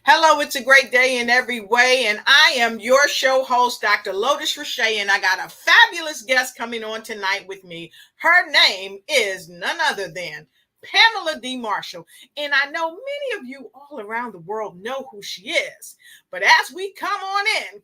Hello, it's a great day in every way, and I am your show host, Dr. Lotus Riché, and I got a fabulous guest coming on tonight with me. Her name is none other than Pamela Marshall, and I know many of you all around the world know who she is. But as we come on in,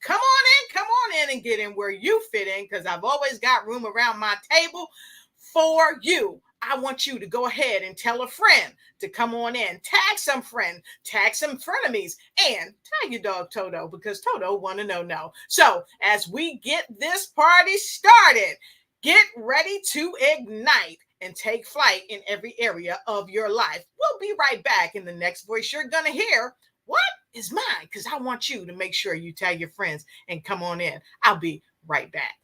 and get in where you fit in, because I've always got room around my table for you. I want you to go ahead and tell a friend to come on in, tag some frenemies, and tag your dog Toto, because Toto want to know no. So as we get this party started, get ready to ignite and take flight in every area of your life. We'll be right back. In the next voice you're going to hear, what is mine? Because I want you to make sure you tag your friends and come on in. I'll be right back.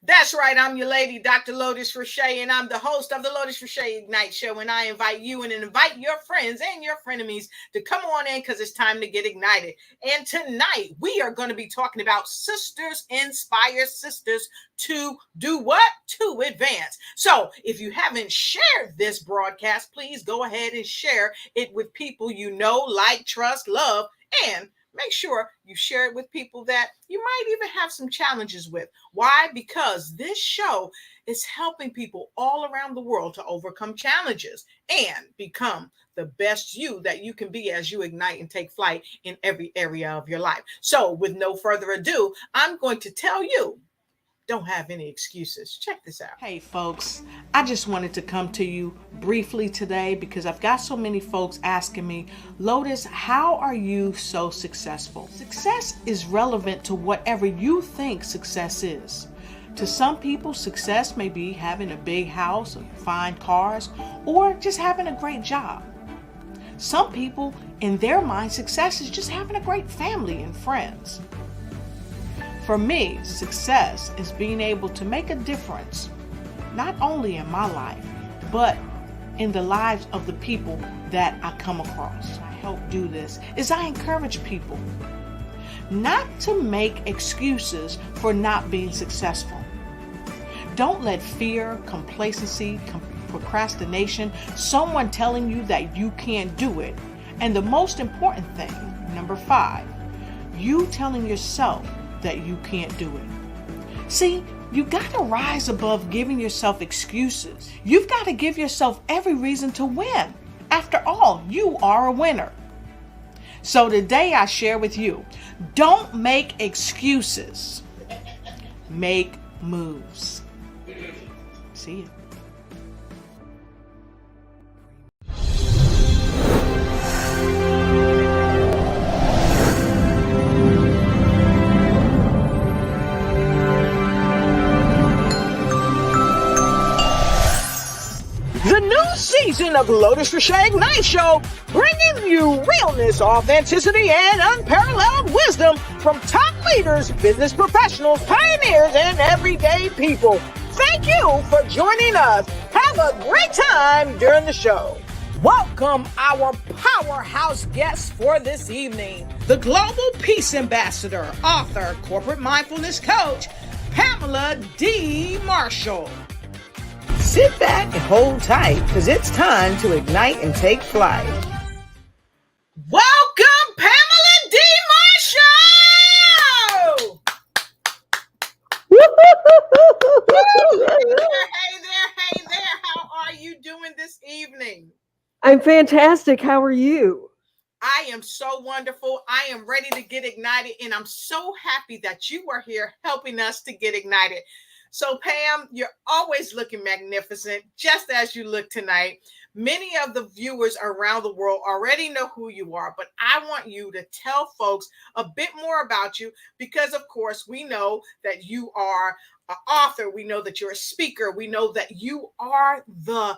That's right. I'm your lady, Dr. Lotus Riché, and I'm the host of the Lotus Riché Ignite Show. And I invite you and invite your friends and your frenemies to come on in, because it's time to get ignited. And tonight we are going to be talking about sisters inspire sisters to do what? To advance. So if you haven't shared this broadcast, please go ahead and share it with people you know, like, trust, love, and make sure you share it with people that you might even have some challenges with. Why? Because this show is helping people all around the world to overcome challenges and become the best you that you can be as you ignite and take flight in every area of your life. So with no further ado, I'm going to tell you, don't have any excuses. Check this out. Hey folks, I just wanted to come to you briefly today because I've got so many folks asking me, Lotus, how are you so successful? Success is relevant to whatever you think success is. To some people, success may be having a big house, fine cars, or just having a great job. Some people, in their mind, success is just having a great family and friends. For me, success is being able to make a difference, not only in my life, but in the lives of the people that I come across. I help do this is I encourage people not to make excuses for not being successful. Don't let fear, complacency, procrastination, someone telling you that you can't do it, and the most important thing, number 5, you telling yourself that you can't do it. See, you got to rise above giving yourself excuses. You've got to give yourself every reason to win. After all, you are a winner. So today I share with you, don't make excuses. Make moves. See you. The new season of Lotus Riché Ignite Show, bringing you realness, authenticity, and unparalleled wisdom from top leaders, business professionals, pioneers, and everyday people. Thank you for joining us. Have a great time during the show. Welcome our powerhouse guests for this evening, the Global Peace Ambassador, author, corporate mindfulness coach, Pamela Marshall. Sit back and hold tight, because it's time to ignite and take flight. Welcome, Pamela Marshall! Hey there. How are you doing this evening? I'm fantastic. How are you? I am so wonderful. I am ready to get ignited, and I'm so happy that you are here helping us to get ignited. So, Pam, you're always looking magnificent, just as you look tonight. Many of the viewers around the world already know who you are, but I want you to tell folks a bit more about you because, of course, we know that you are an author. We know that you're a speaker. We know that you are the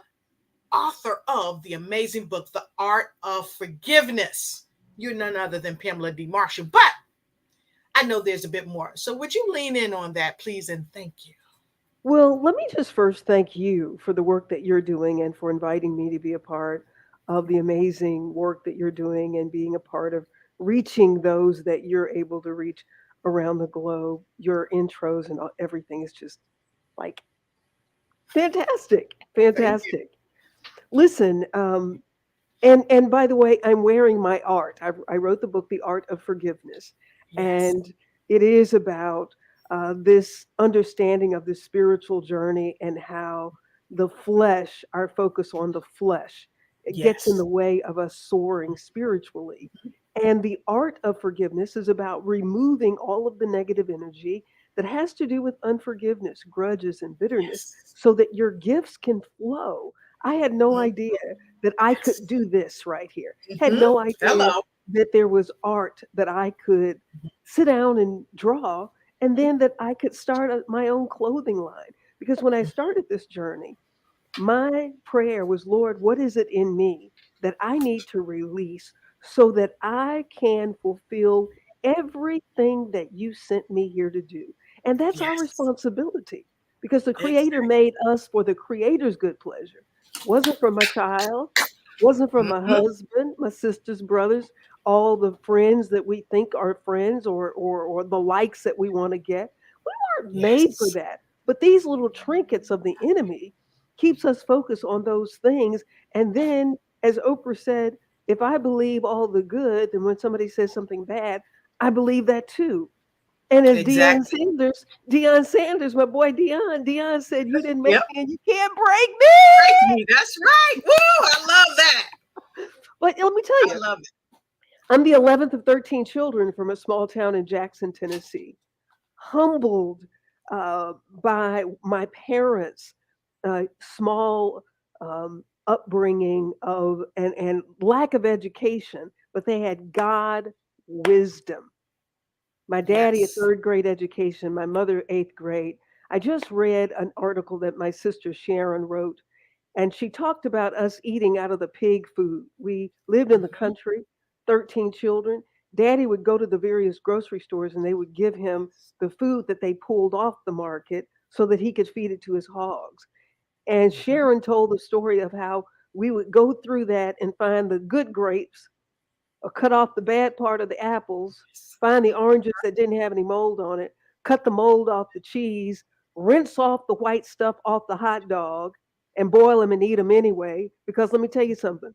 author of the amazing book, The Art of Forgiveness. You're none other than Pamela D. Marshall, but I know there's a bit more. So would you lean in on that, please, and thank you. Well, let me just first thank you for the work that you're doing and for inviting me to be a part of the amazing work that you're doing and being a part of reaching those that you're able to reach around the globe. Your intros and everything is just like fantastic, Thank you. fantastic. Listen, and by the way, I'm wearing my art. I wrote the book, The Art of Forgiveness, Yes. and it is about this understanding of the spiritual journey and how the flesh, our focus on the flesh, it gets in Yes. the way of us soaring spiritually. And the art of forgiveness is about removing all of the negative energy that has to do with unforgiveness, grudges, and bitterness Yes. so that your gifts can flow. I had no Mhm. idea that I could Yes. do this right here. Had Mhm. no idea Hello. that there was art that I could sit down and draw, and then that I could start my own clothing line. Because when I started this journey, my prayer was, Lord, what is it in me that I need to release so that I can fulfill everything that you sent me here to do? And that's our Yes. responsibility because the Creator Exactly. made us for the Creator's good pleasure. Wasn't for my child, wasn't for my Mhm. husband, my sisters, brothers, all the friends that we think are friends or the likes that we want to get. We weren't made for Yes. that. But these little trinkets of the enemy keeps us focused on those things. And then, as Oprah said, if I believe all the good, then when somebody says something bad, I believe that too. And as Exactly. Deion Sanders, my boy Deion said, "You didn't make Yep. me, and you can't break Break me." me. That's right. Woo! I love that. But let me tell I you, love it. I'm the 11th of 13 children from a small town in Jackson, Tennessee. Humbled by my parents' small upbringing of and lack of education, but they had God wisdom. My daddy, a Yes. third grade education, my mother, eighth grade. I just read an article that my sister Sharon wrote, and she talked about us eating out of the pig food. We lived in the Mhm. country, 13 children. Daddy would go to the various grocery stores and they would give him the food that they pulled off the market so that he could feed it to his hogs. And Mhm. Sharon told the story of how we would go through that and find the good grapes or cut off the bad part of the apples, find the oranges that didn't have any mold on it, cut the mold off the cheese, rinse off the white stuff off the hot dog, and boil them and eat them anyway. Because let me tell you something,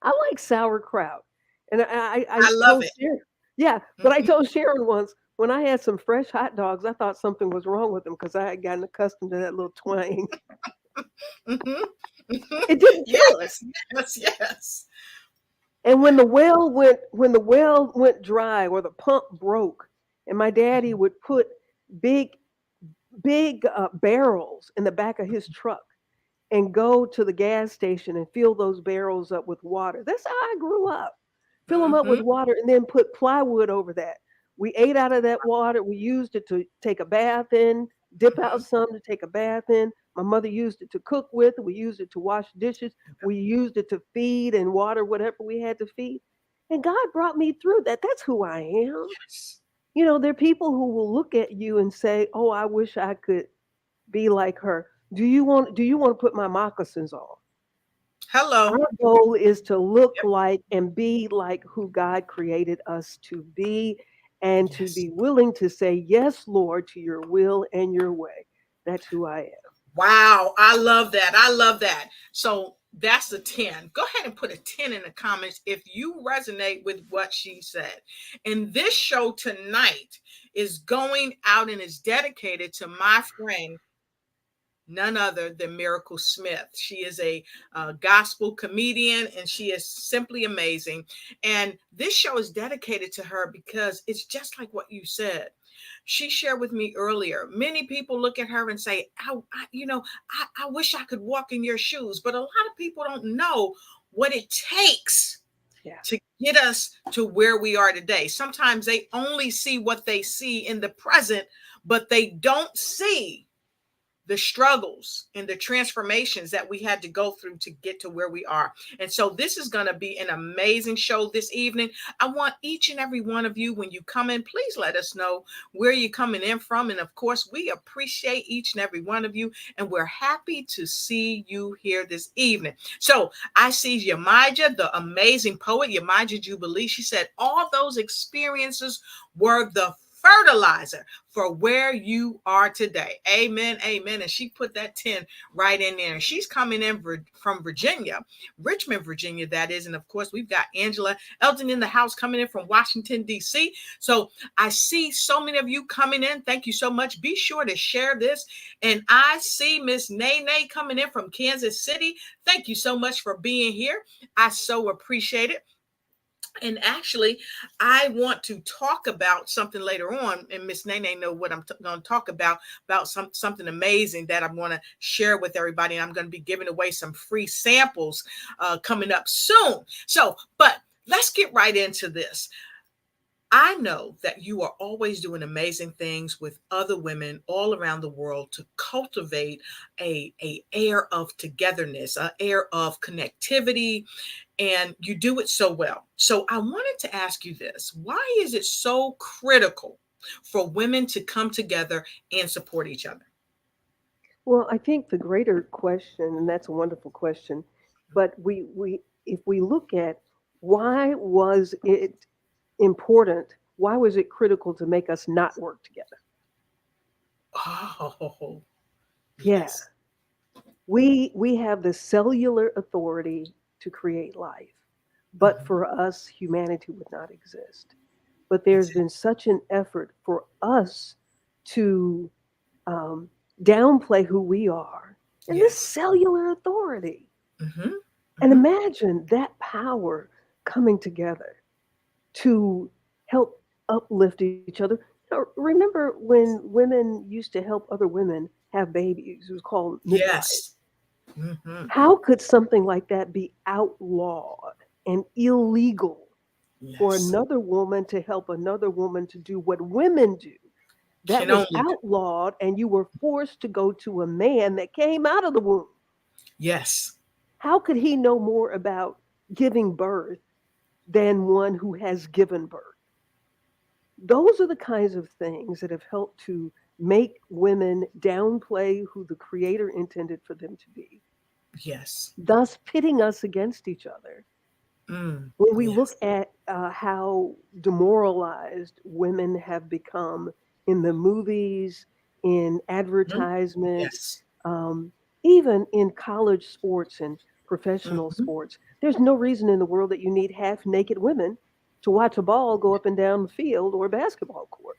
I like sauerkraut. And I I love told it. Sharon, yeah, but I Mhm. told Sharon once when I had some fresh hot dogs, I thought something was wrong with them because I had gotten accustomed to that little twang. Mhm. Mhm. It didn't kill us. Yes. Yes. Yes. And when the well went dry or the pump broke, and my daddy Mhm. would put big barrels in the back of his truck and go to the gas station and fill those barrels up with water. That's how I grew up. Fill them up with Mhm. water and then put plywood over that. We ate out of that water. We used it to take a bath in, dip out Mhm. some to take a bath in. My mother used it to cook with. We used it to wash dishes. We used it to feed and water whatever we had to feed. And God brought me through that. That's who I am. Yes. You know, there are people who will look at you and say, "Oh, I wish I could be like her." Do you want to put my moccasins on? Hello. Our goal is to look Yep. like and be like who God created us to be and to Yes. be willing to say, "Yes, Lord, to your will and your way." That's who I am. Wow, I love that. I love that. So that's a 10. Go ahead and put a 10 in the comments if you resonate with what she said. And this show tonight is going out and is dedicated to my friend, none other than Miracle Smith. She is a gospel comedian and she is simply amazing. And this show is dedicated to her because it's just like what you said. She shared with me earlier, many people look at her and say, I wish I could walk in your shoes. But a lot of people don't know what it takes to get us to where we are today. Sometimes they only see what they see in the present, but they don't see the struggles and the transformations that we had to go through to get to where we are. And so this is going to be an amazing show this evening. I want each and every one of you, when you come in, please let us know where you're coming in from. And of course, we appreciate each and every one of you, and we're happy to see you here this evening. So I see Yamaja, the amazing poet, Yamaja Jubilee. She said, all those experiences were the fertilizer for where you are today. Amen. Amen. And she put that 10 right in there. And she's coming in from Virginia, Richmond, Virginia, that is. And of course, we've got Angela Elton in the house coming in from Washington, D.C. So I see so many of you coming in. Thank you so much. Be sure to share this. And I see Miss Nene coming in from Kansas City. Thank you so much for being here. I so appreciate it. And actually, I want to talk about something later on, and Miss Nene know what I'm going to talk about something amazing that I'm going to share with everybody. And I'm going to be giving away some free samples coming up soon. So, but let's get right into this. I know that you are always doing amazing things with other women all around the world to cultivate a air of togetherness, an air of connectivity, and you do it so well. So I wanted to ask you this. Why is it so critical for women to come together and support each other? Well, I think the greater question, and that's a wonderful question, but if we look at why was it important, why was it critical to make us not work together? Oh, Yeah. yes. We have the cellular authority to create life, but for us, humanity would not exist. But there's been such an effort for us to downplay who we are and this cellular authority. And imagine that power coming together to help uplift each other. Remember when women used to help other women have babies? It was called midwife. Yes. How could something like that be outlawed and illegal for another woman to help another woman to do what women do? That was outlawed, and you were forced to go to a man that came out of the womb. Yes. How could he know more about giving birth than one who has given birth? Those are the kinds of things that have helped to make women downplay who the Creator intended for them to be. Yes. Thus pitting us against each other. When we look at how demoralized women have become in the movies, in advertisements, even in college sports and professional sports, there's no reason in the world that you need half naked women to watch a ball go up and down the field or a basketball court.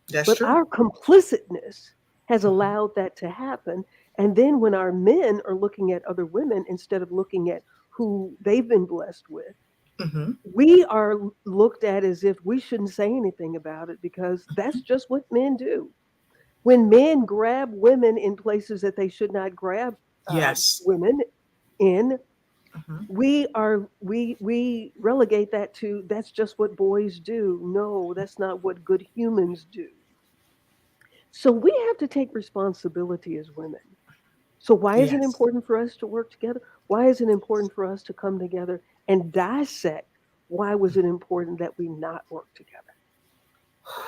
That's But true. our complicitness has allowed that to happen. And then when our men are looking at other women instead of looking at who they've been blessed with, we are looked at as if we shouldn't say anything about it because that's just what men do. When men grab women in places that they should not grab women in, we relegate that to that's just what boys do. No, that's not what good humans do. So we have to take responsibility as women. So why is it important for us to work together? Why is it important for us to come together and dissect why was it important that we not work together?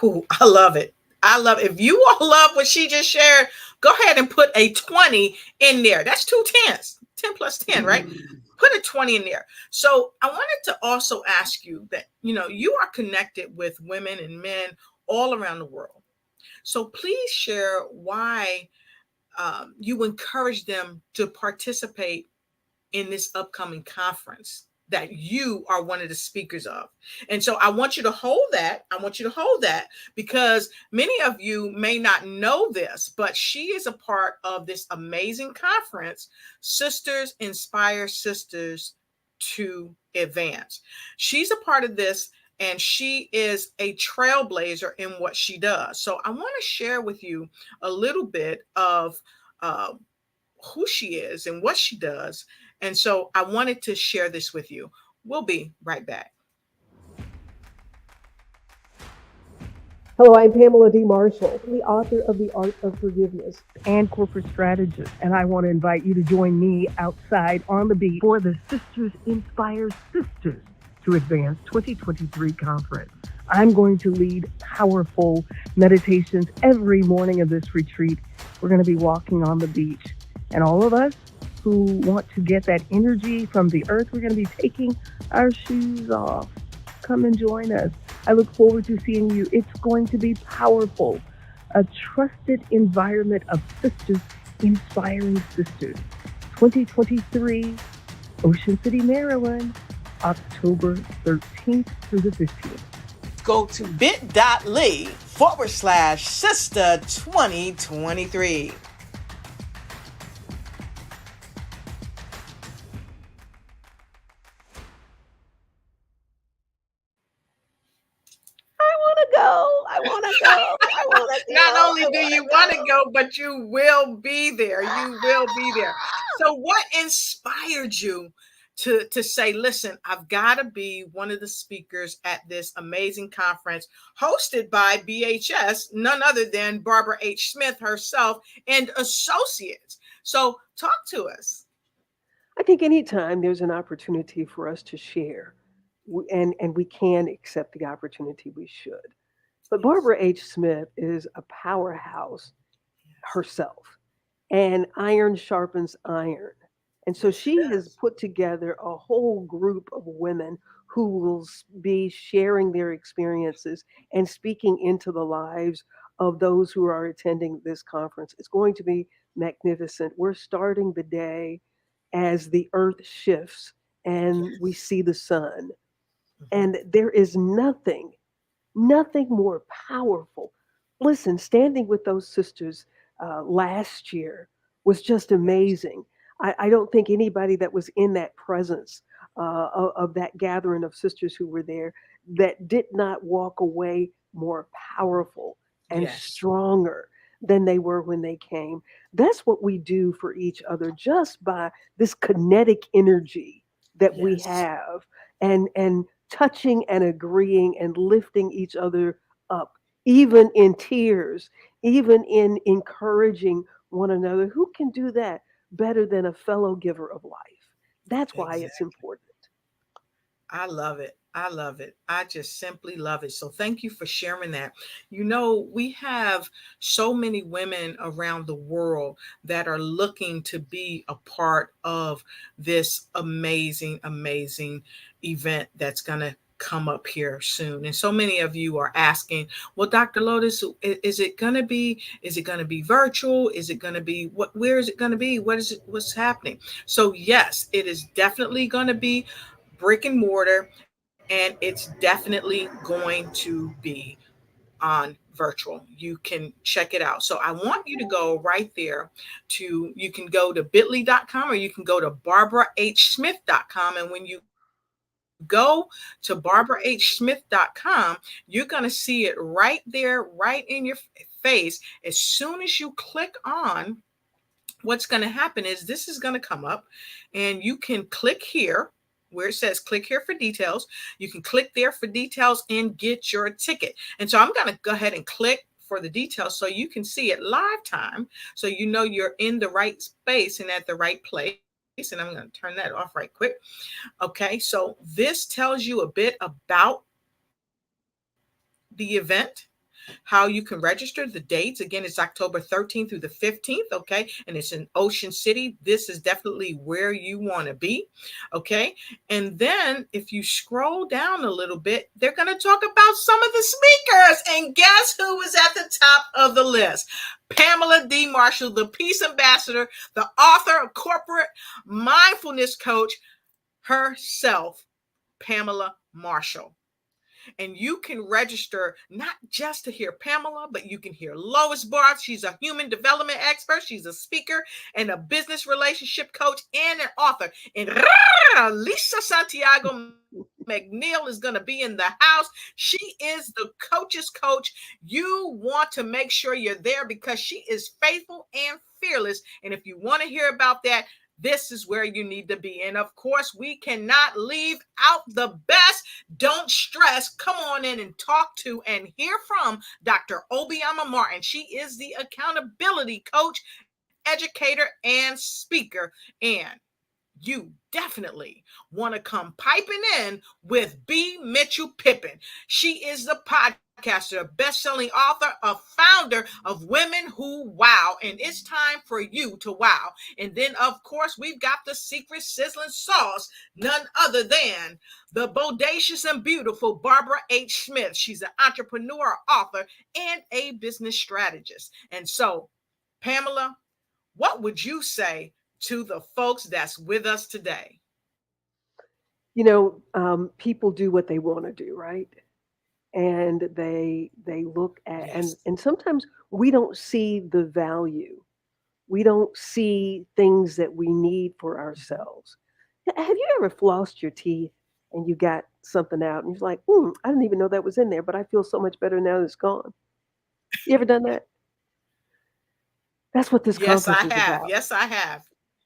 Ooh, I love it. I love it. If you all love what she just shared, go ahead and put a 20 in there. That's 2 10s. 10 plus 10, right? Put a 20 in there. So I wanted to also ask you that, you are connected with women and men all around the world. So please share why you encourage them to participate in this upcoming conference that you are one of the speakers of. And so I want you to hold that. I want you to hold that because many of you may not know this, but she is a part of this amazing conference, Sisters Inspire Sisters to Advance. She's a part of this, and she is a trailblazer in what she does. So I want to share with you a little bit of uh, who she is and what she does. And so I wanted to share this with you. We'll be right back. Hello, I'm Pamela Marshall, the author of The Art of Forgiveness and corporate strategist. And I want to invite you to join me outside on the beach for the Sisters Inspire Sisters to Advance 2023 conference. I'm going to lead powerful meditations every morning of this retreat. We're going to be walking on the beach. And all of us who want to get that energy from the earth, we're going to be taking our shoes off. Come and join us. I look forward to seeing you. It's going to be powerful. A trusted environment of sisters inspiring sisters. 2023, Ocean City, Maryland, October 13th through the 15th. Go to bit.ly/SISTA 2023. I want to go. Not only do you want to go, but you will be there. You will be there. So what inspired you to say, listen, I've got to be one of the speakers at this amazing conference hosted by BHS, none other than Barbara H. Smith herself and associates. So talk to us. I think anytime there's an opportunity for us to share, and we can accept the opportunity, we should. But Barbara H. Smith is a powerhouse herself, and iron sharpens iron. And so she has put together a whole group of women who will be sharing their experiences and speaking into the lives of those who are attending this conference. It's going to be magnificent. We're starting the day as the earth shifts and we see the sun. And there is nothing more powerful. Listen, standing with those sisters last year was just amazing. I don't think anybody that was in that presence of that gathering of sisters who were there that did not walk away more powerful and stronger than they were when they came. That's what we do for each other just by this kinetic energy that we have and touching and agreeing and lifting each other up, even in tears, even in encouraging one another. Who can do that better than a fellow giver of life? That's why it's important. I love it. I love it. I just simply love it. So thank you for sharing that. You know, we have so many women around the world that are looking to be a part of this amazing, amazing event that's going to come up here soon. And so many of you are asking, well, Dr. Lotus, is it going to be virtual? Is it going to be where is it going to be? What's happening? So yes, it is definitely going to be brick and mortar, and it's definitely going to be on virtual. You can check it out. So I want you to go right there you can go to bit.ly.com or you can go to barbarahsmith.com. And when you go to barbarahsmith.com, you're going to see it right there, right in your face. As soon as you click on, what's going to happen is this is going to come up and you can click here where it says click here for details. You can click there for details and get your ticket. And so I'm going to go ahead and click for the details so you can see it live time. So you know you're in the right space and at the right place. And I'm going to turn that off right quick. Okay, so this tells you a bit about the event, how you can register. The dates, again, it's October 13th through the 15th, okay? And it's in Ocean City. This is definitely where you want to be, okay? And then if you scroll down a little bit, they're going to talk about some of the speakers. And guess who is at the top of the list? Pamela D. Marshall, the Peace Ambassador, the author of Corporate Mindfulness Coach herself, Pamela Marshall. And you can register not just to hear Pamela, but you can hear Lois Barth. She's a human development expert. She's a speaker and a business relationship coach and an author. And Lisa Santiago McNeil is going to be in the house. She is the coach's coach. You want to make sure you're there because she is faithful and fearless. And if you want to hear about that, this is where you need to be. And of course, we cannot leave out the best. Don't stress. Come on in and talk to and hear from Dr. Obiama Martin. She is the accountability coach, educator, and speaker. And you definitely want to come piping in with B. Mitchell Pippin. She is the podcaster, best-selling author, a founder of Women Who Wow, and it's time for you to wow. And then, of course, we've got the secret sizzling sauce, none other than the bodacious and beautiful Barbara H. Smith. She's an entrepreneur, author, and a business strategist. And so, Pamela, what would you say to the folks that's with us today? People do what they want to do, right? And they look at, Yes. and sometimes we don't see the value. We don't see things that we need for ourselves. Have you ever flossed your teeth and you got something out and you're like, I didn't even know that was in there, but I feel so much better now that it's gone. You ever done that? That's what this Yes, I conference is have. about. Yes, I have.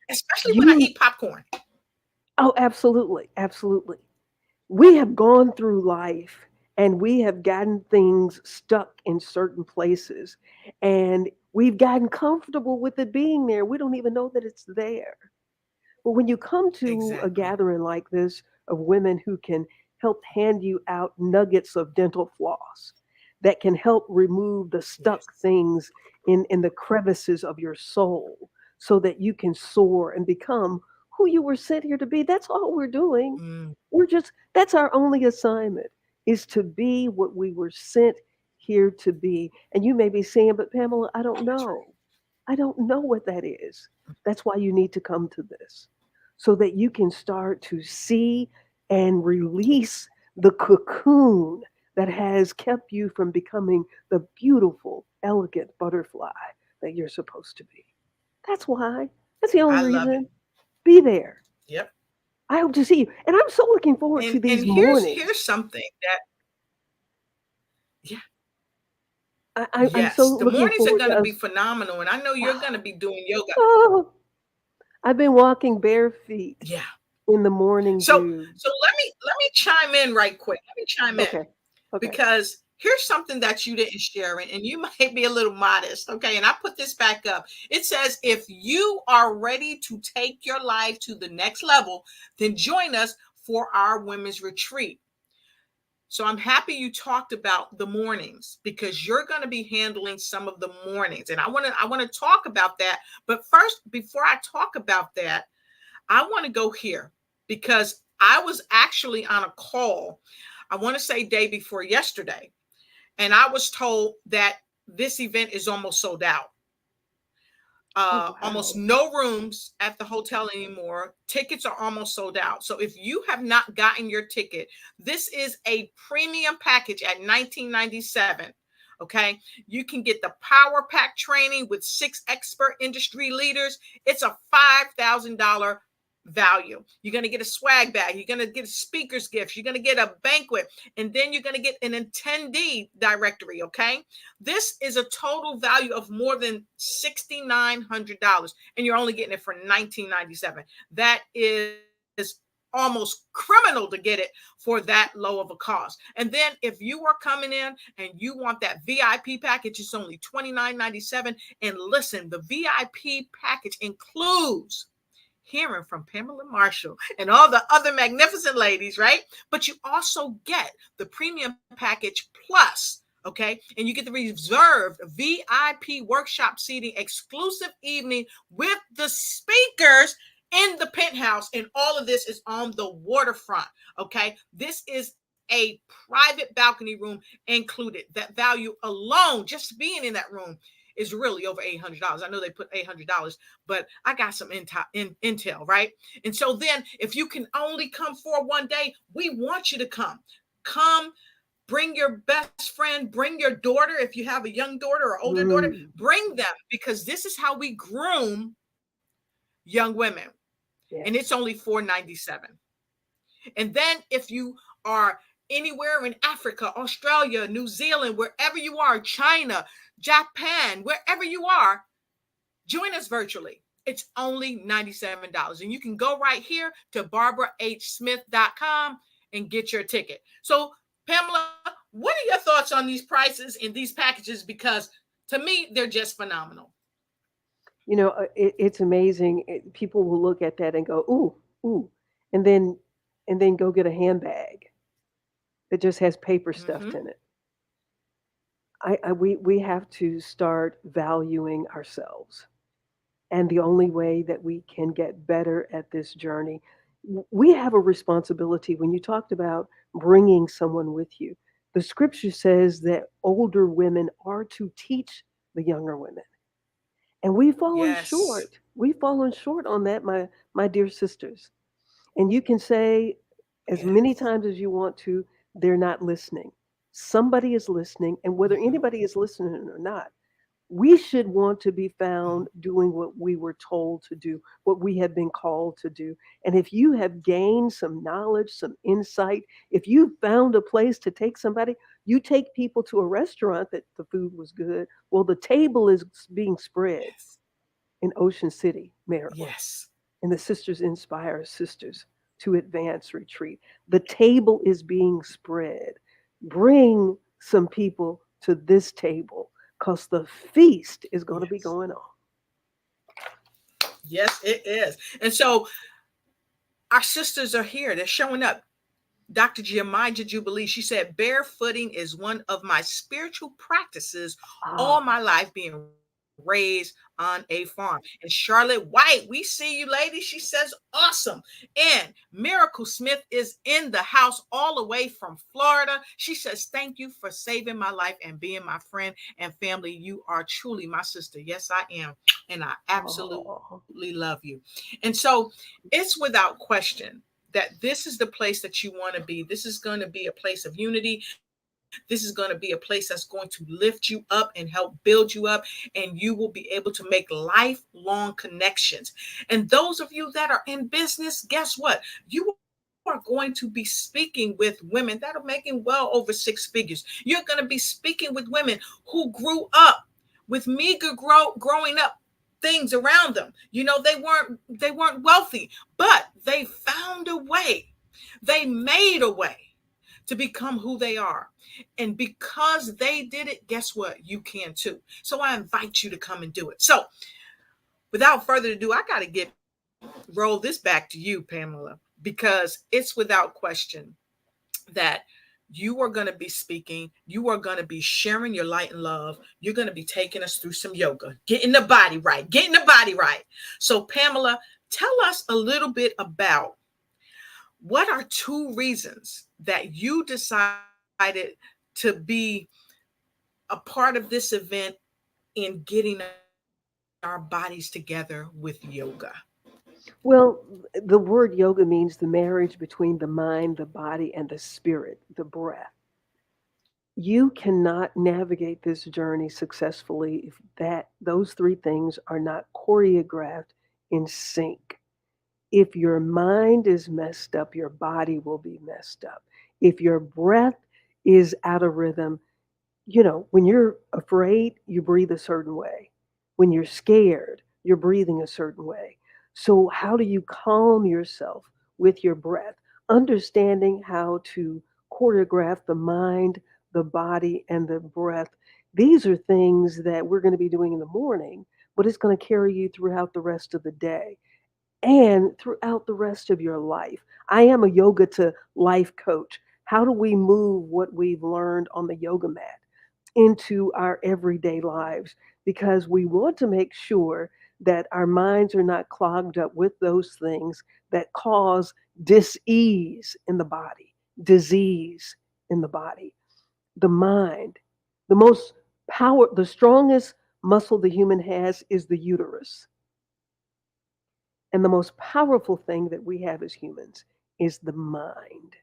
Especially when I You, eat popcorn. oh, absolutely, absolutely. We have gone through life and we have gotten things stuck in certain places and we've gotten comfortable with it being there. We don't even know that it's there. But when you come to a Exactly. gathering like this of women who can help hand you out nuggets of dental floss that can help remove the stuck Yes. things in the crevices of your soul so that you can soar and become who you were sent here to be, that's all we're doing. Mm, That's our only assignment is to be what we were sent here to be. And you may be saying, but Pamela, I don't that's right. know. I don't know what that is. That's why you need to come to this so that you can start to see and release the cocoon that has kept you from becoming the beautiful, elegant butterfly that you're supposed to be. That's why. That's the only I love it. reason. Be there. Yep. I hope to see you. And I'm so looking forward to And these here's mornings. something that, yeah, I'm so yes, the looking mornings are forward going to to be us. phenomenal. And I know you're going to be doing yoga. Oh, I've been walking bare feet Yeah. in the morning So dew. so let me chime in right quick. Let me chime in Okay. Okay. because here's something that you didn't share, and you might be a little modest. Okay. And I put this back up. It says, if you are ready to take your life to the next level, then join us for our women's retreat. So I'm happy you talked about the mornings because you're going to be handling some of the mornings. And I want to talk about that. But first, before I talk about that, I want to go here because I was actually on a call, I want to say day before yesterday, and I was told that this event is almost sold out. Oh, Almost wow. no rooms at the hotel anymore. Tickets are almost sold out. So if you have not gotten your ticket, this is a premium package at $19.97. Okay. You can get the Power Pack training with 6 expert industry leaders. It's a $5,000 value. You're going to get a swag bag. You're going to get speaker's gifts. You're going to get a banquet. And then you're going to get an attendee directory. Okay. This is a total value of more than $6,900, and you're only getting it for $19.97. That is almost criminal to get it for that low of a cost. And then if you are coming in and you want that VIP package, it's only $29.97. And listen, the VIP package includes hearing from Pamela Marshall and all the other magnificent ladies, right? But you also get the premium package plus, okay? And you get the reserved VIP workshop seating, exclusive evening with the speakers in the penthouse. And all of this is on the waterfront, okay? This is a private balcony room included. That value alone, just being in that room, is really over $800. I know they put $800, but I got some intel, right? And so then if you can only come for one day, we want you to come. Come, bring your best friend, bring your daughter. If you have a young daughter or older daughter, Mm, bring them, because this is how we groom young women. And it's yes. only $497. And then if you are anywhere in Africa, Australia, New Zealand, wherever you are, China, Japan, wherever you are, join us virtually. It's only $97. And you can go right here to barbarahsmith.com and get your ticket. So, Pamela, what are your thoughts on these prices and these packages? Because to me, they're just phenomenal. It's amazing. People will look at that and go, "Ooh, ooh," and then go get a handbag that just has paper stuffed Mm-hmm. in it. We have to start valuing ourselves, and the only way that we can get better at this journey, we have a responsibility. When you talked about bringing someone with you, the scripture says that older women are to teach the younger women. And we've fallen Yes. short. We've fallen short on that, my dear sisters. And you can say as many Yes. times as you want to, they're not listening. Somebody is listening, and whether Mm-hmm. anybody is listening or not, we should want to be found doing what we were told to do, what we have been called to do. And if you have gained some knowledge, some insight, if you found a place to take somebody, you take people to a restaurant that the food was good. Well, the table is being spread Yes. in Ocean City, Maryland, Yes. and the Sisters Inspire Sisters to Advance Retreat. The table is being spread. Bring some people to this table because the feast is going to be Yes. going on. Yes, it is. And so our sisters are here. They're showing up. Dr. Giamija Jubilee, she said, barefooting is one of my spiritual practices all Ah, my life, being raised on a farm. And Charlotte White, we see you, ladies. She says, awesome. And Miracle Smith is in the house all the way from Florida. She says, thank you for saving my life and being my friend and family. You are truly my sister. Yes, I am. And I absolutely oh, love you. And so it's without question that this is the place that you want to be. This is going to be a place of unity. This is going to be a place that's going to lift you up and help build you up, and you will be able to make lifelong connections. And those of you that are in business, guess what? You are going to be speaking with women that are making well over six figures. You're going to be speaking with women who grew up with meager growing up things around them. They weren't wealthy, but they found a way. They made a way to become who they are. And because they did it, guess what? You can too. So I invite you to come and do it. So without further ado, I got to get roll this back to you, Pamela, because it's without question that you are going to be speaking, you are going to be sharing your light and love, you're going to be taking us through some yoga, getting the body right, getting the body right. So, Pamela, tell us a little bit about what are two reasons that you decided to be a part of this event in getting our bodies together with yoga. well, the word yoga means the marriage between the mind, the body, and the spirit, the breath. You cannot navigate this journey successfully if those three things are not choreographed in sync. If your mind is messed up, your body will be messed up. If your breath is out of rhythm, when you're afraid, you breathe a certain way. When you're scared, you're breathing a certain way. So, how do you calm yourself with your breath? Understanding how to choreograph the mind, the body, and the breath. These are things that we're going to be doing in the morning, but it's going to carry you throughout the rest of the day and throughout the rest of your life. I am a yoga to life coach. How do we move what we've learned on the yoga mat into our everyday lives? Because we want to make sure that our minds are not clogged up with those things that cause dis-ease in the body, disease in the body. The mind, the strongest muscle the human has is the uterus, and the most powerful thing that we have as humans is the mind.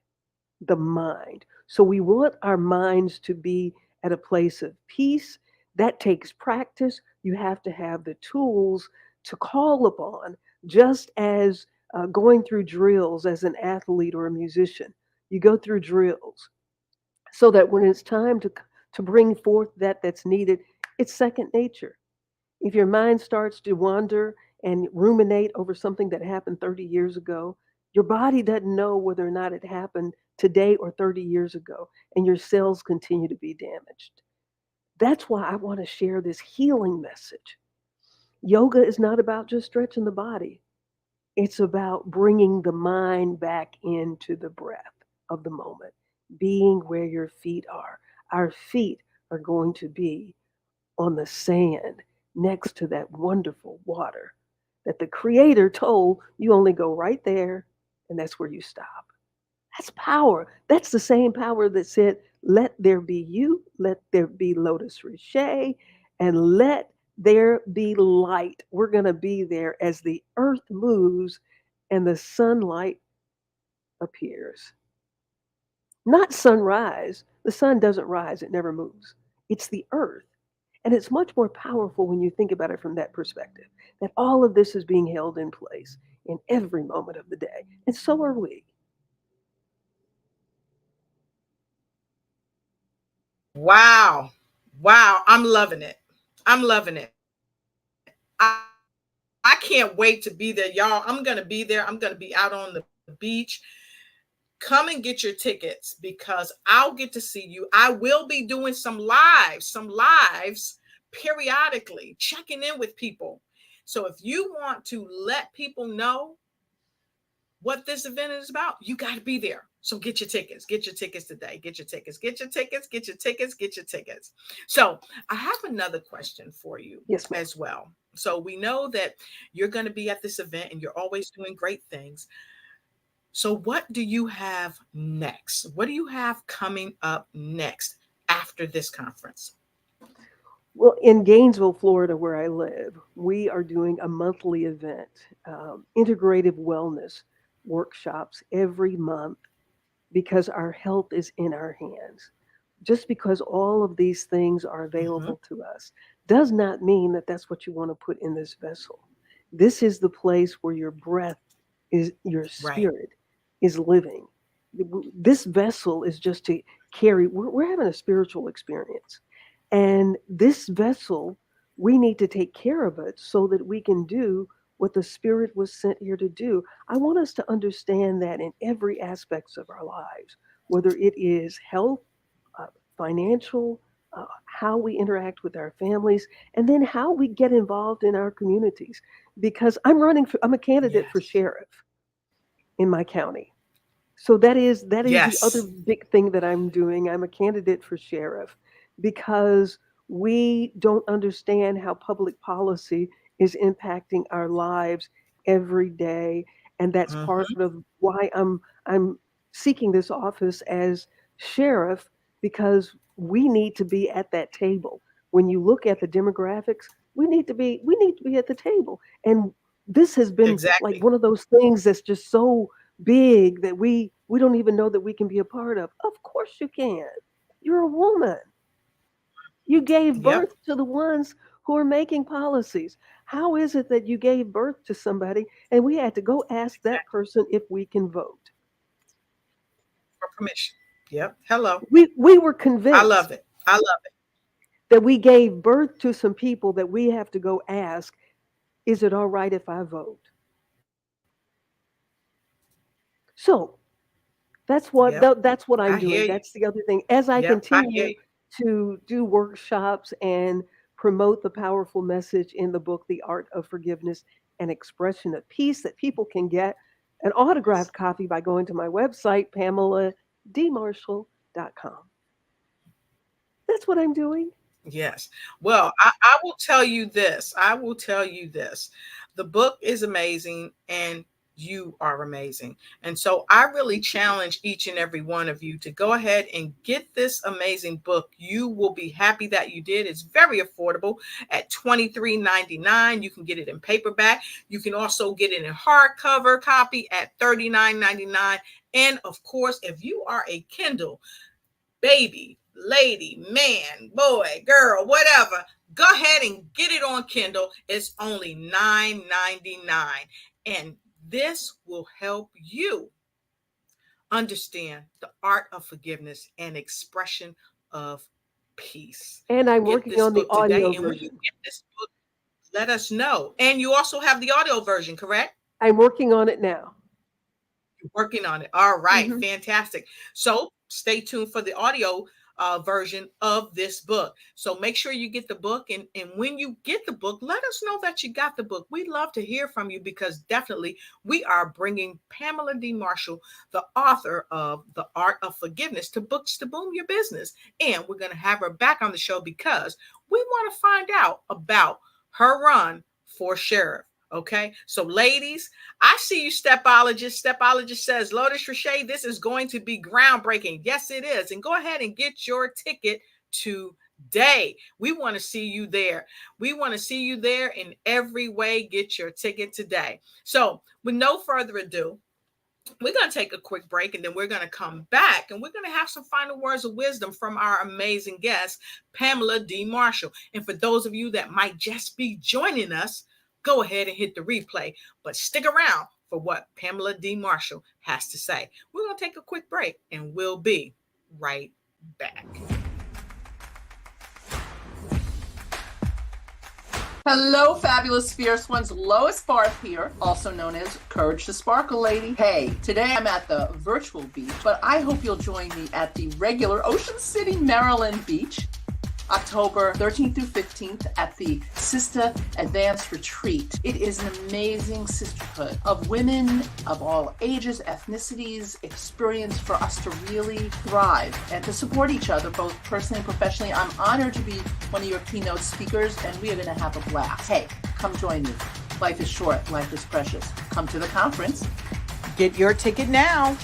The mind. So we want our minds to be at a place of peace. That takes practice. You have to have the tools to call upon, just as going through drills as an athlete or a musician. You go through drills so that when it's time to bring forth that's needed, it's second nature. If your mind starts to wander and ruminate over something that happened 30 years ago, your body doesn't know whether or not it happened today or 30 years ago, and your cells continue to be damaged. That's why I want to share this healing message. Yoga is not about just stretching the body, it's about bringing the mind back into the breath of the moment, being where your feet are. Our feet are going to be on the sand next to that wonderful water that the Creator told you only go right there and that's where you stop. That's power. That's the same power that said, let there be you, let there be Lotus Riché, and let there be light. We're going to be there as the earth moves and the sunlight appears. Not sunrise. The sun doesn't rise, it never moves. It's the earth. And it's much more powerful when you think about it from that perspective, that all of this is being held in place in every moment of the day. And so are we. Wow. Wow. I'm loving it. I'm loving it. I can't wait to be there, y'all. I'm going to be there. I'm going to be out on the beach. Come and get your tickets because I'll get to see you. I will be doing some lives periodically, checking in with people. So if you want to let people know what this event is about, you got to be there. So get your tickets. Get your tickets today. Get your tickets. Get your tickets. Get your tickets. Get your tickets. So I have another question for you Yes, ma'am. as well. So we know that you're going to be at this event and you're always doing great things. So what do you have next? What do you have coming up next after this conference? Well, in Gainesville, Florida, where I live, we are doing a monthly event, integrative wellness workshops every month because our health is in our hands. Just because all of these things are Mm-hmm. available to us does not mean that that's what you want to put in this vessel. This is the place where your breath is, your Right. spirit is living. This vessel is just to carry, we're having a spiritual experience. And this vessel, we need to take care of it so that we can do what the spirit was sent here to do. I want us to understand that in every aspects of our lives, whether it is health, uh, financial, how we interact with our families, and then how we get involved in our communities. Because I'm a candidate for Yes. sheriff in my county. So that is the other Yes. big thing that I'm doing. I'm a candidate for sheriff because we don't understand how public policy is impacting our lives every day, and that's part Mm-hmm. of why I'm seeking this office as sheriff because we need to be at that table. When you look at the demographics, we need to be at the table. And this has been like Exactly. one of those things that's just so big that we don't even know that we can be a part of. Of course you can. You're a woman. You gave Yep. birth to the ones who are making policies. How is it that you gave birth to somebody and we had to go ask that Exactly. person if we can vote? For permission. Yep. Hello. We were I love convinced it. I love it. that we gave birth to some people that we have to go ask, is it all right if I vote? So Yep. that's what I I'm hear doing. you. That's the other thing. As I Yep. I hear continue you. to do workshops and promote the powerful message in the book, The Art of Forgiveness and Expression of Peace, that people can get an autographed copy by going to my website, PamelaDMarshall.com. That's what I'm doing. Yes. Well, I will tell you this. I will tell you this. The book is amazing and you are amazing. And so I really challenge each and every one of you to go ahead and get this amazing book. You will be happy that you did. It's very affordable at $23.99. You can get it in paperback. You can also get it in hardcover copy at $39.99. And of course, if you are a Kindle baby, lady, man, boy, girl, whatever, go ahead and get it on Kindle. It's only $9.99. And This will help you understand the art of forgiveness and expression of peace. And I'm Get working this on the book today. audio And when you version. get this book, let us know. And you also have the audio version, correct? I'm working on it now. You're working on it. All right. Mhm. Fantastic. So stay tuned for the audio version of this book. So make sure you get the book. And when you get the book, let us know that you got the book. We'd love to hear from you, because definitely we are bringing Pamela D. Marshall, the author of The Art of Forgiveness, to Books to Boom Your Business. And we're going to have her back on the show because we want to find out about her run for sheriff. Okay, so ladies, I see you, Stepologist. Stepologist says, Lotus Riché, this is going to be groundbreaking. Yes, it is. And go ahead and get your ticket today. We want to see you there. We want to see you there in every way. Get your ticket today. So with no further ado, we're going to take a quick break, and then we're going to come back, and we're going to have some final words of wisdom from our amazing guest, Pamela D. Marshall. And for those of you that might just be joining us, go ahead and hit the replay, but stick around for what Pamela D. Marshall has to say. We're going to take a quick break, and we'll be right back. Hello, fabulous fierce ones. Lois Barth here, also known as Courage to Sparkle Lady. Hey, today I'm at the virtual beach, but I hope you'll join me at the regular Ocean City, Maryland beach, October 13th through 15th at the S.I.S.T.A Advanced Retreat. It is an amazing sisterhood of women of all ages, ethnicities, experience for us to really thrive and to support each other, both personally and professionally. I'm honored to be one of your keynote speakers, and we are going to have a blast. Hey, come join me. Life is short. Life is precious. Come to the conference. Get your ticket now.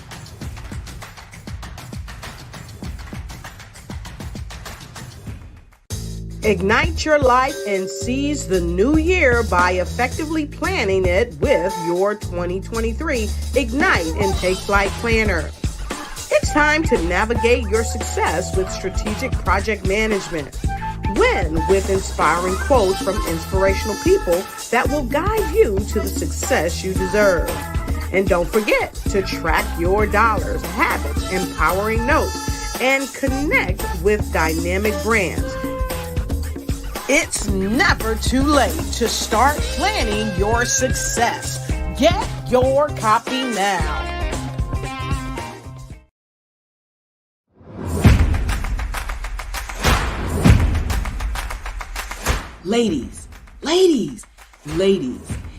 Ignite your life and seize the new year by effectively planning it with your 2023 Ignite and Take Flight Planner. It's time to navigate your success with strategic project management. Win with inspiring quotes from inspirational people that will guide you to the success you deserve. And don't forget to track your dollars, habits, empowering notes, and connect with dynamic brands. It's never too late to start planning your success. Get your copy now. Ladies,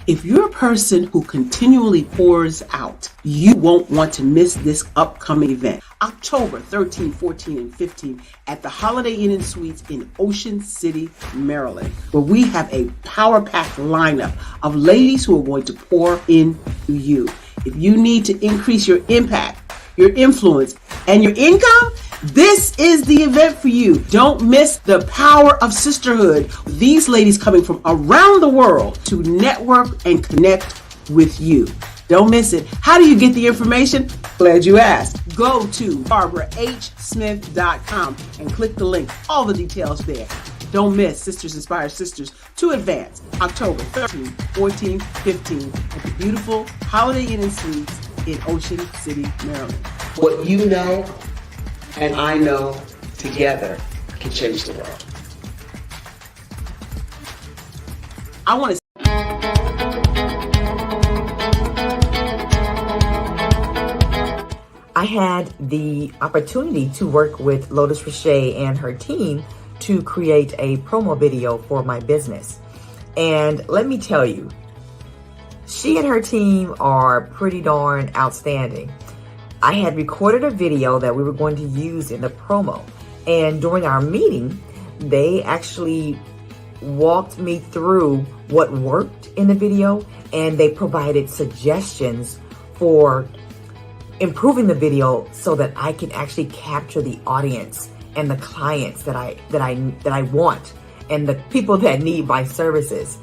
if you're a person who continually pours out, you won't want to miss this upcoming event. October 13, 14, and 15 at the Holiday Inn and Suites in Ocean City, Maryland, where we have a power-packed lineup of ladies who are going to pour into you. If you need to increase your impact, your influence, and your income, this is the event for you. Don't miss the power of sisterhood. These ladies coming from around the world to network and connect with you. Don't miss it. How do you get the information? Glad you asked. Go to barbarahsmith.com and click the link. All the details there. Don't miss Sisters Inspire Sisters to Advance, October 13, 14, 15 at the beautiful Holiday Inn and Suites in Ocean City, Maryland. What you know and I know together can change the world. I want to I had the opportunity to work with Lotus Riché and her team to create a promo video for my business. And let me tell you, she and her team are pretty darn outstanding. I had recorded a video that we were going to use in the promo. And during our meeting, they actually walked me through what worked in the video, and they provided suggestions for improving the video so that I can actually capture the audience and the clients that I want and the people that need my services.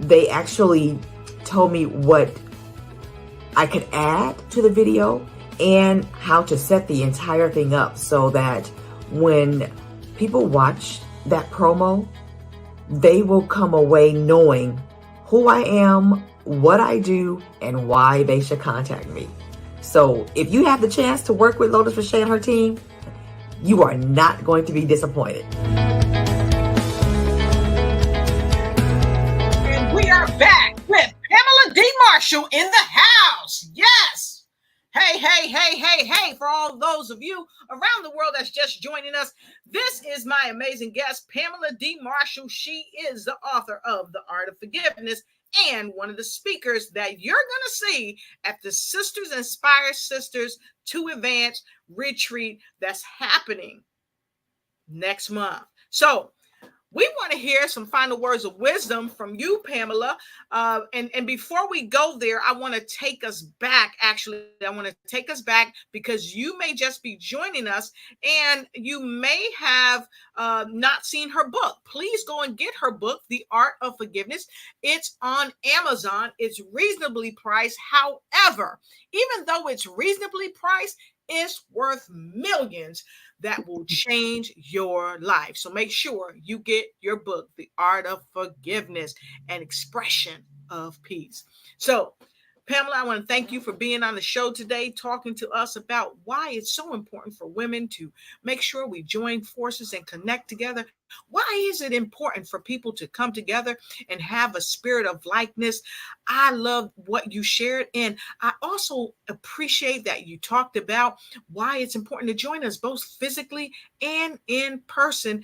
They actually told me what I could add to the video and how to set the entire thing up so that when people watch that promo, they will come away knowing who I am, what I do, and why they should contact me. So if you have the chance to work with Lotus Riché and her team, you are not going to be disappointed. And we are back with Pamela D. Marshall in the house. Yes. Hey, for all those of you around the world that's just joining us, this is my amazing guest, Pamela D. Marshall. She is the author of The Art of Forgiveness and one of the speakers that you're going to see at the Sisters Inspire Sisters to Advance retreat that's happening next month. So we want to hear some final words of wisdom from you, Pamela. And before we go there, I want to take us back. Actually, I want to take us back because you may just be joining us and you may have not seen her book. Please go and get her book, The Art of Forgiveness. It's on Amazon. It's reasonably priced. However, even though it's reasonably priced, it's worth millions that will change your life. So make sure you get your book, The Art of Forgiveness and Expression of Peace. So, Pamela, I want to thank you for being on the show today, talking to us about why it's so important for women to make sure we join forces and connect together. Why is it important for people to come together and have a spirit of likeness? I love what you shared. And I also appreciate that you talked about why it's important to join us both physically and in person.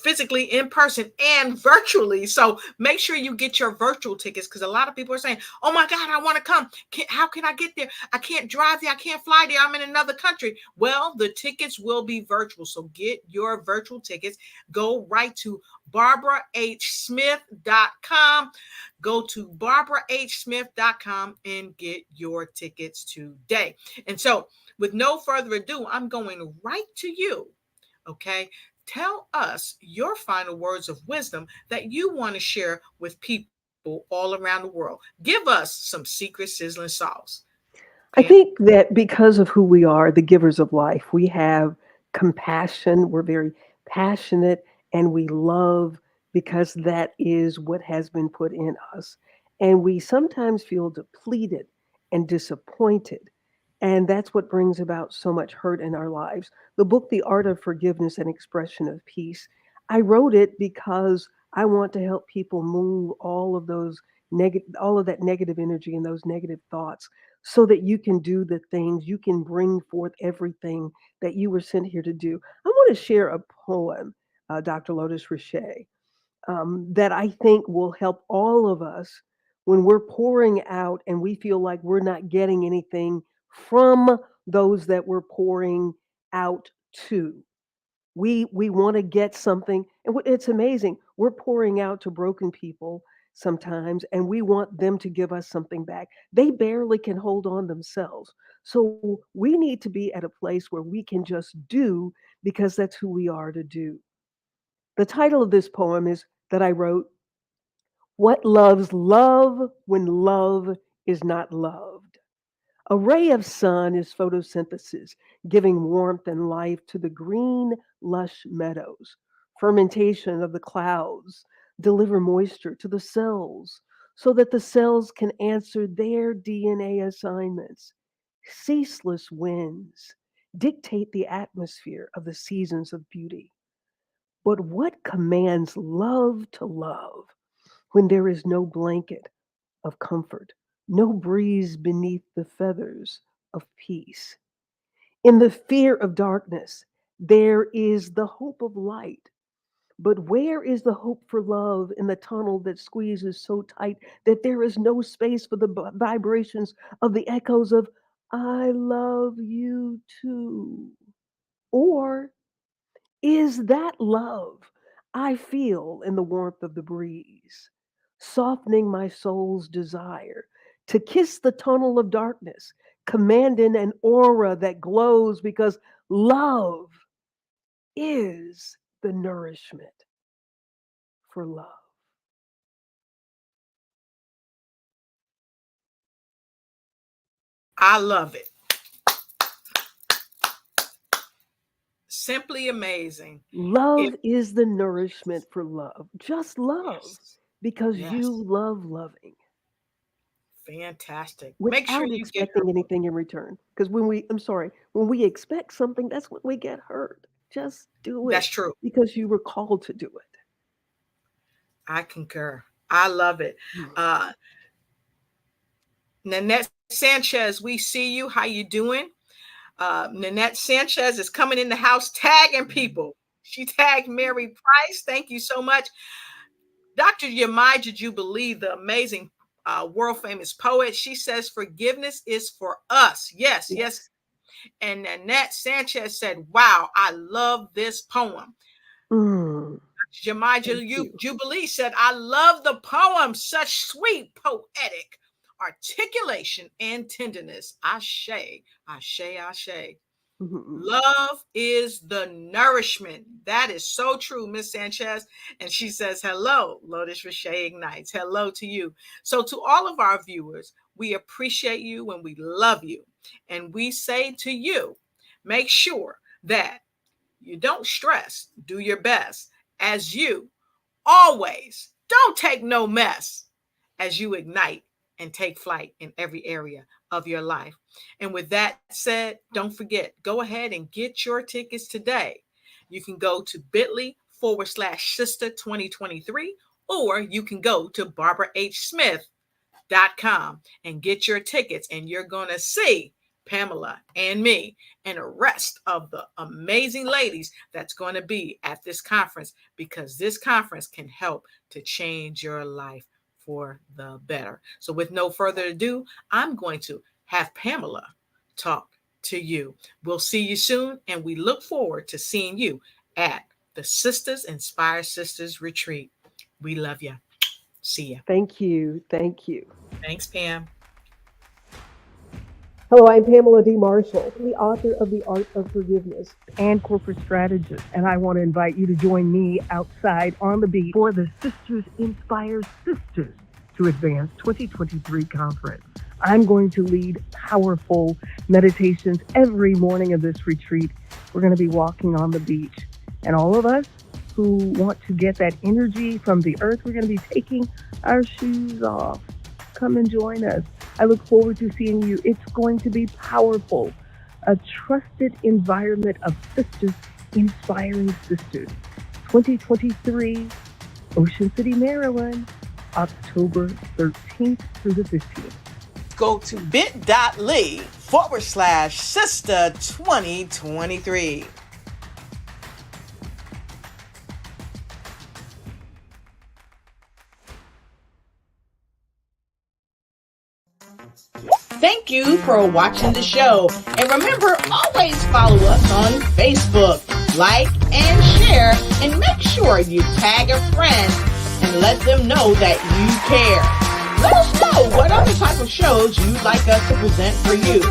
Physically in person and virtually. So make sure you get your virtual tickets because a lot of people are saying, oh my God, I want to come. How can I get there? I can't drive there. I can't fly there. I'm in another country. Well, the tickets will be virtual. So get your virtual tickets. Go right to barbarahsmith.com. Go to barbarahsmith.com and get your tickets today. And so with no further ado, I'm going right to you. Okay. Tell us your final words of wisdom that you want to share with people all around the world. Give us some secret sizzling sauce. I think that because of who we are, the givers of life, we have compassion, we're very passionate, and we love because that is what has been put in us. And we sometimes feel depleted and disappointed. And that's what brings about so much hurt in our lives. The book, The Art of Forgiveness and Expression of Peace, I wrote it because I want to help people move all of all of that negative energy and those negative thoughts so that you can do the things, you can bring forth everything that you were sent here to do. I want to share a poem, Dr. Lotus Riché, that I think will help all of us when we're pouring out and we feel like we're not getting anything from those that we're pouring out to. We want to get something, and it's amazing. We're pouring out to broken people sometimes, and we want them to give us something back. They barely can hold on themselves. So we need to be at a place where we can just do because that's who we are to do. The title of this poem is that I wrote, What Loves Love When Love Is Not Loved? A ray of sun is photosynthesis, giving warmth and life to the green, lush meadows. Fermentation of the clouds deliver moisture to the cells so that the cells can answer their DNA assignments. Ceaseless winds dictate the atmosphere of the seasons of beauty. But what commands love to love when there is no blanket of comfort, no breeze beneath the feathers of peace? In the fear of darkness, there is the hope of light. But where is the hope for love in the tunnel that squeezes so tight that there is no space for the vibrations of the echoes of, I love you too? Or is that love I feel in the warmth of the breeze, softening my soul's desire to kiss the tunnel of darkness, commanding an aura that glows because love is the nourishment for love. I love it. Simply amazing. Love is the nourishment for love. Just love Yes, because yes. you love loving. Fantastic. Make without sure you get expecting anything in return. Because when we expect something, that's when we get hurt. Just do That's it true. because you were called to do it. I concur. I love it. Mm. Nanette Sanchez, we see you. How you doing? Nanette Sanchez is coming in the house tagging people. She tagged Mary Price. Thank you so much. Dr. Yamai, did you believe the amazing world famous poet? She says forgiveness is for us. Yes, yes. And Nanette Sanchez said, wow, I love this poem. Jemai Jubilee said, I love the poem. Such sweet, poetic articulation and tenderness. Ashe, ashe, ashe. Love is the nourishment. That is so true, Miss Sanchez. And she says, hello, Lotus Riché Ignites. Hello to you. So to all of our viewers, we appreciate you and we love you. And we say to you, make sure that you don't stress. Do your best as you always don't take no mess as you ignite and take flight in every area of your life. And with that said, don't forget, go ahead and get your tickets today. You can go to bit.ly/SISTA2023, or you can go to barbarahsmith.com and get your tickets, and you're going to see Pamela and me and the rest of the amazing ladies that's going to be at this conference, because this conference can help to change your life for the better. So with no further ado, I'm going to have Pamela talk to you. We'll see you soon, and we look forward to seeing you at the Sisters Inspire Sisters Retreat. We love you. See ya. Thank you. Thank you. Thanks, Pam. Hello, I'm Pamela Marshall, the author of The Art of Forgiveness and corporate strategist. And I want to invite you to join me outside on the beach for the Sisters Inspire Sisters to Advance 2023 conference. I'm going to lead powerful meditations every morning of this retreat. We're going to be walking on the beach. And all of us who want to get that energy from the earth, we're going to be taking our shoes off. Come and join us. I look forward to seeing you. It's going to be powerful. A trusted environment of sisters inspiring sisters. 2023, Ocean City, Maryland, October 13th through the 15th. Go to bit.ly/SISTA2023. Thank you for watching the show. And remember, always follow us on Facebook. Like and share, and make sure you tag a friend and let them know that you care. Let us know what other type of shows you'd like us to present for you.